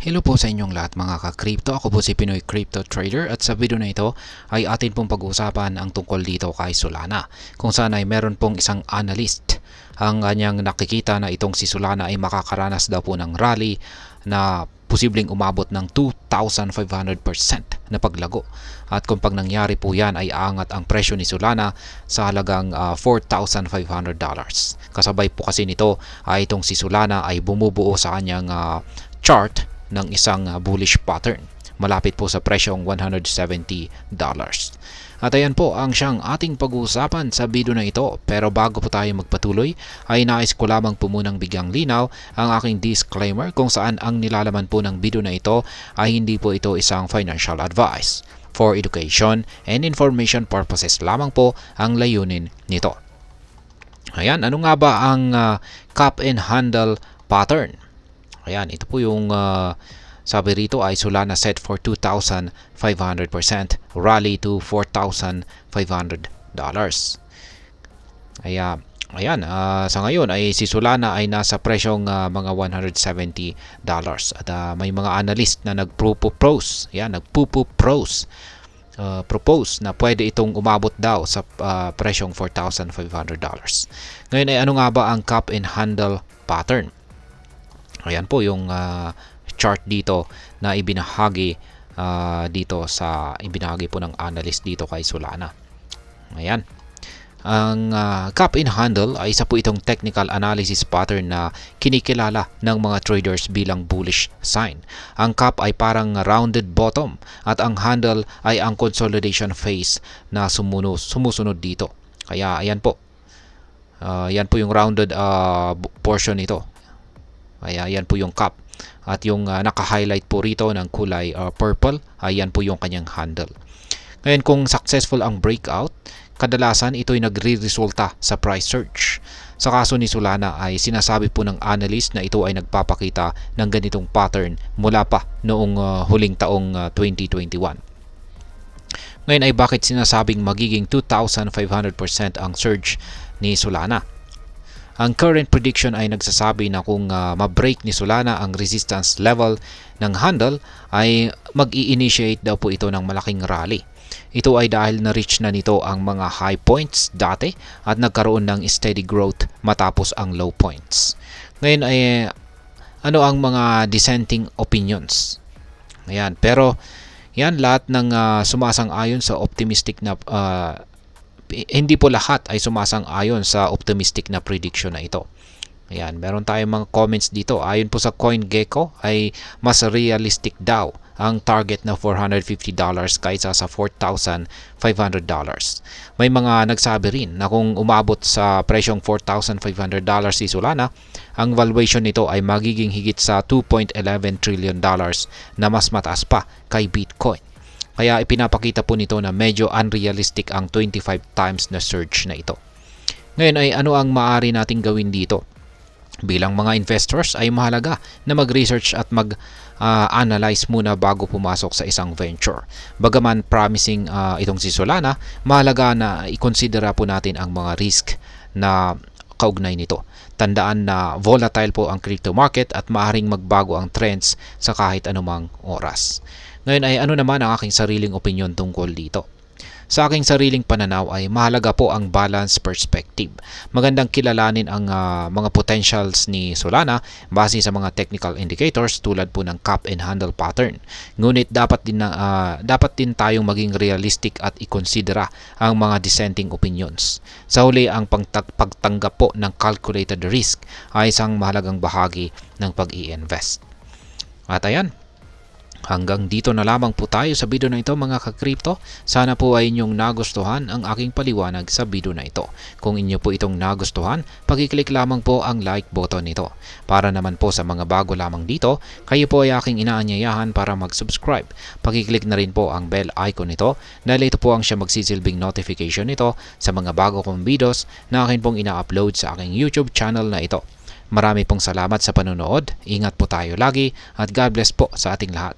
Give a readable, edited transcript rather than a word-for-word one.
Hello po sa inyong lahat mga ka-crypto. Ako po si Pinoy Crypto Trader at sa video na ito ay atin pong pag-uusapan ang tungkol dito kay Solana. Kung saan ay meron pong isang analyst ang kanyang nakikita na itong si Solana ay makakaranas daw po ng rally na posibleng umabot ng 2,500% na paglago. At kung pag nangyari po yan ay aangat ang presyo ni Solana sa halagang $4,500. Kasabay po kasi nito ay itong si Solana ay bumubuo sa kanyang chart ng isang bullish pattern malapit po sa presyong $170. At ayan po ang siyang ating pag-uusapan sa video na ito. Pero bago po tayo magpatuloy ay nais ko lamang po munang bigyang linaw ang aking disclaimer kung saan ang nilalaman po ng video na ito ay hindi po ito isang financial advice. For education and information purposes lamang po ang layunin nito. Ayan, ano nga ba ang cup and handle pattern? Ayan, ito po yung sabi rito ay Solana set for 2,500% rally to $4,500. Ayan, sa ngayon ay si Solana ay nasa presyong mga $170 at may mga analyst na nagpropose na pwede itong umabot daw sa presyong $4,500. Ngayon ay ano nga ba ang cup and handle pattern? Ayan po yung chart dito na ibinahagi ibinahagi po ng analyst dito kay Solana. Ayan. Ang cup and handle ay isa po itong technical analysis pattern na kinikilala ng mga traders bilang bullish sign. Ang cup ay parang rounded bottom at ang handle ay ang consolidation phase na sumusunod dito. Kaya ayan po. Yan po yung rounded portion nito. Ayan po yung cup. At yung naka-highlight po rito ng kulay purple, ayan po yung kanyang handle. Ngayon kung successful ang breakout, kadalasan ito ay nagre-resulta sa price surge. Sa kaso ni Solana ay sinasabi po ng analyst na ito ay nagpapakita ng ganitong pattern mula pa noong huling taong 2021. Ngayon ay bakit sinasabing magiging 2,500% ang surge ni Solana? Ang current prediction ay nagsasabi na kung ma-break ni Solana ang resistance level ng handle ay mag-i-initiate daw po ito ng malaking rally. Ito ay dahil na-reach na nito ang mga high points dati at nagkaroon ng steady growth matapos ang low points. Ngayon ay ano ang mga dissenting opinions? Ayan, pero yan lahat ng sumasang-ayon sa optimistic na hindi po lahat ay sumasang-ayon sa optimistic na prediction na ito. Ayan, meron tayong mga comments dito. Ayon po sa CoinGecko ay mas realistic daw ang target na $450 kaysa sa $4,500. May mga nagsabi rin na kung umabot sa presyong $4,500 si Solana, ang valuation nito ay magiging higit sa $2.11 trillion na mas mataas pa kay Bitcoin. Kaya ipinapakita po nito na medyo unrealistic ang 25 times na surge na ito. Ngayon ay ano ang maaari nating gawin dito? Bilang mga investors ay mahalaga na mag-research at mag-analyze muna bago pumasok sa isang venture. Bagaman promising itong si Solana, mahalaga na ikonsidera po natin ang mga risk na kaugnay nito. Tandaan na volatile po ang crypto market at maaaring magbago ang trends sa kahit anumang oras. Ngayon ay ano naman ang aking sariling opinion tungkol dito? Sa aking sariling pananaw ay mahalaga po ang balance perspective. Magandang kilalanin ang mga potentials ni Solana base sa mga technical indicators tulad po ng cup and handle pattern. Ngunit dapat din tayong maging realistic at ikonsidera ang mga dissenting opinions. Sa huli, ang pagtanggap po ng calculated risk ay isang mahalagang bahagi ng pag-i-invest. At ayan. Hanggang dito na lamang po tayo sa video na ito mga ka-crypto. Sana po ay inyong nagustuhan ang aking paliwanag sa video na ito. Kung inyo po itong nagustuhan, pag-click lamang po ang like button nito. Para naman po sa mga bago lamang dito, kayo po ay aking inaanyayahan para mag-subscribe. Pag-click na rin po ang bell icon nito dahil ito po ang siya magsisilbing notification nito sa mga bago kong videos na akin pong ina-upload sa aking YouTube channel na ito. Marami pong salamat sa panonood. Ingat po tayo lagi at God bless po sa ating lahat.